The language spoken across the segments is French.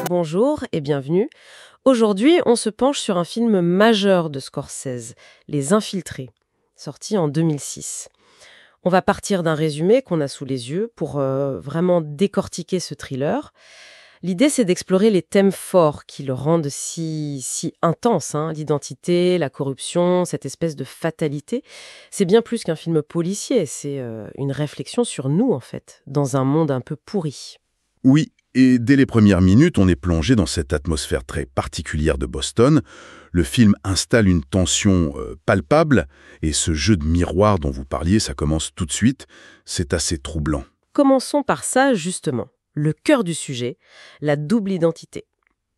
Bonjour et bienvenue. Aujourd'hui, on se penche sur un film majeur de Scorsese, Les Infiltrés, sorti en 2006. On va partir d'un résumé qu'on a sous les yeux pour vraiment décortiquer ce thriller. L'idée, c'est d'explorer les thèmes forts qui le rendent si intense, l'identité, la corruption, cette espèce de fatalité. C'est bien plus qu'un film policier, c'est une réflexion sur nous, en fait, dans un monde un peu pourri. Oui, et dès les premières minutes, on est plongé dans cette atmosphère très particulière de Boston. Le film installe une tension palpable, et ce jeu de miroir dont vous parliez, ça commence tout de suite. C'est assez troublant. Commençons par ça, justement. Le cœur du sujet, la double identité.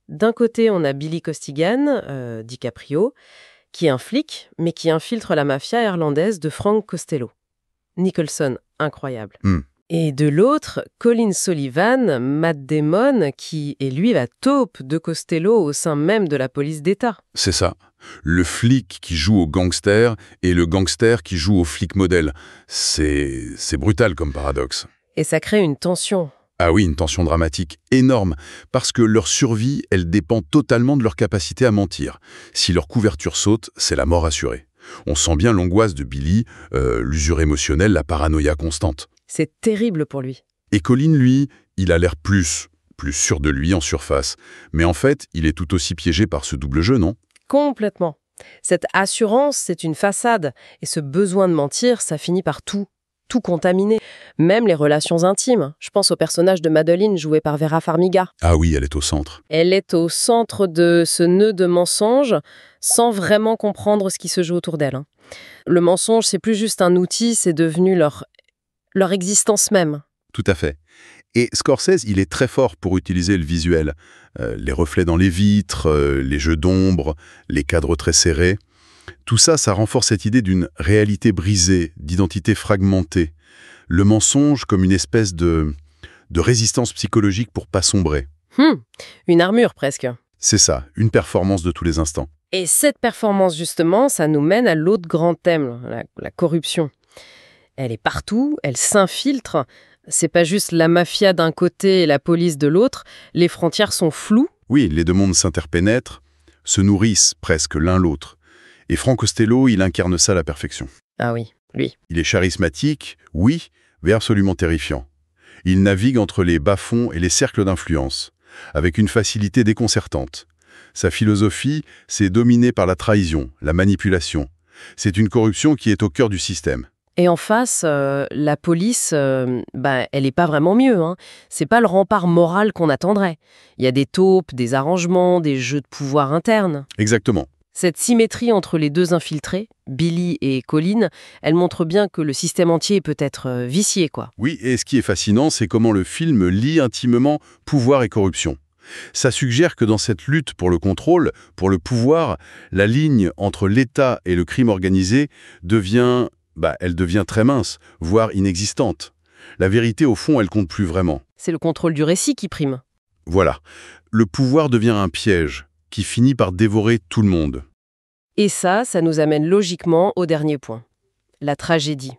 D'un côté, on a Billy Costigan, DiCaprio, qui est un flic, mais qui infiltre la mafia irlandaise de Frank Costello. Nicholson, incroyable. Et de l'autre, Colin Sullivan, Matt Damon, qui est lui la taupe de Costello au sein même de la police d'État. C'est ça. Le flic qui joue au gangster et le gangster qui joue au flic modèle. C'est brutal comme paradoxe. Et ça crée une tension. Ah oui, une tension dramatique énorme, parce que leur survie, elle dépend totalement de leur capacité à mentir. Si leur couverture saute, c'est la mort assurée. On sent bien l'angoisse de Billy, l'usure émotionnelle, la paranoïa constante. C'est terrible pour lui. Et Colin, lui, il a l'air plus sûr de lui en surface. Mais en fait, il est tout aussi piégé par ce double jeu, non? Complètement. Cette assurance, c'est une façade. Et ce besoin de mentir, ça finit par tout contaminer. Même les relations intimes. Je pense au personnage de Madeline, joué par Vera Farmiga. Ah oui, elle est au centre. Elle est au centre de ce nœud de mensonge, sans vraiment comprendre ce qui se joue autour d'elle. Le mensonge, c'est plus juste un outil, c'est devenu leur existence même. Tout à fait. Et Scorsese, il est très fort pour utiliser le visuel. Les reflets dans les vitres, les jeux d'ombre, les cadres très serrés. Tout ça, ça renforce cette idée d'une réalité brisée, d'identité fragmentée. Le mensonge comme une espèce de résistance psychologique pour pas sombrer. Une armure presque. C'est ça, une performance de tous les instants. Et cette performance, justement, ça nous mène à l'autre grand thème, la corruption. Elle est partout, elle s'infiltre. C'est pas juste la mafia d'un côté et la police de l'autre. Les frontières sont floues. Oui, les deux mondes s'interpénètrent, se nourrissent presque l'un l'autre. Et Frank Costello, il incarne ça à la perfection. Ah oui, lui. Il est charismatique, oui, mais absolument terrifiant. Il navigue entre les bas-fonds et les cercles d'influence, avec une facilité déconcertante. Sa philosophie, c'est dominé par la trahison, la manipulation. C'est une corruption qui est au cœur du système. Et en face, la police, elle n'est pas vraiment mieux. C'est pas le rempart moral qu'on attendrait. Il y a des taupes, des arrangements, des jeux de pouvoir internes. Exactement. Cette symétrie entre les deux infiltrés, Billy et Colin, elle montre bien que le système entier peut être vicié, quoi. Oui, et ce qui est fascinant, c'est comment le film lie intimement pouvoir et corruption. Ça suggère que dans cette lutte pour le contrôle, pour le pouvoir, la ligne entre l'État et le crime organisé devient très mince, voire inexistante. La vérité, au fond, elle compte plus vraiment. C'est le contrôle du récit qui prime. Voilà. Le pouvoir devient un piège qui finit par dévorer tout le monde. Et ça nous amène logiquement au dernier point, la tragédie.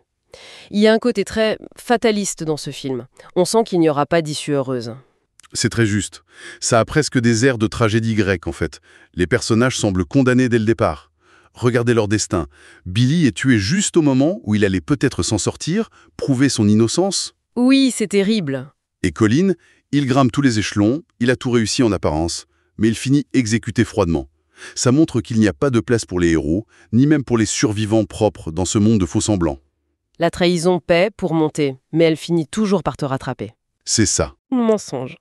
Il y a un côté très fataliste dans ce film. On sent qu'il n'y aura pas d'issue heureuse. C'est très juste. Ça a presque des airs de tragédie grecque, en fait. Les personnages semblent condamnés dès le départ. Regardez leur destin. Billy est tué juste au moment où il allait peut-être s'en sortir, prouver son innocence. Oui, c'est terrible. Et Colin, il grimpe tous les échelons, il a tout réussi en apparence, mais il finit exécuté froidement. Ça montre qu'il n'y a pas de place pour les héros, ni même pour les survivants propres dans ce monde de faux-semblants. La trahison paie pour monter, mais elle finit toujours par te rattraper. C'est ça. Mensonge.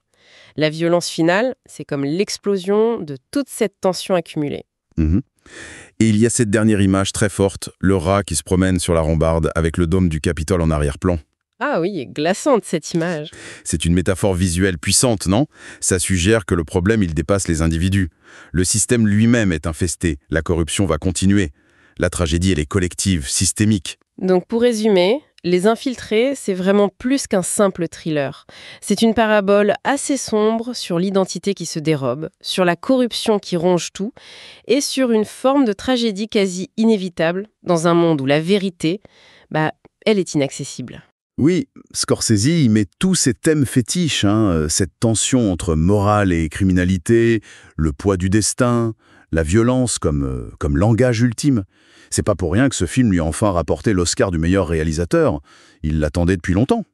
La violence finale, c'est comme l'explosion de toute cette tension accumulée. Et il y a cette dernière image très forte, le rat qui se promène sur la rambarde avec le dôme du Capitole en arrière-plan. Ah oui, glaçante cette image. C'est une métaphore visuelle puissante, non? Ça suggère que le problème, il dépasse les individus. Le système lui-même est infesté, la corruption va continuer. La tragédie, elle est collective, systémique. Donc pour résumer, Les Infiltrés, c'est vraiment plus qu'un simple thriller. C'est une parabole assez sombre sur l'identité qui se dérobe, sur la corruption qui ronge tout, et sur une forme de tragédie quasi inévitable dans un monde où la vérité, elle est inaccessible. Oui, Scorsese y met tous ces thèmes fétiches, cette tension entre morale et criminalité, le poids du destin, la violence comme langage ultime. C'est pas pour rien que ce film lui a enfin rapporté l'Oscar du meilleur réalisateur. Il l'attendait depuis longtemps.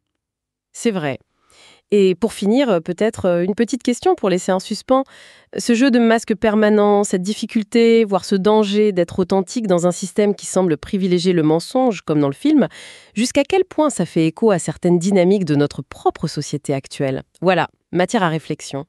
C'est vrai. Et pour finir, peut-être une petite question pour laisser un suspens. Ce jeu de masque permanent, cette difficulté, voire ce danger d'être authentique dans un système qui semble privilégier le mensonge, comme dans le film, jusqu'à quel point ça fait écho à certaines dynamiques de notre propre société actuelle? Voilà, matière à réflexion.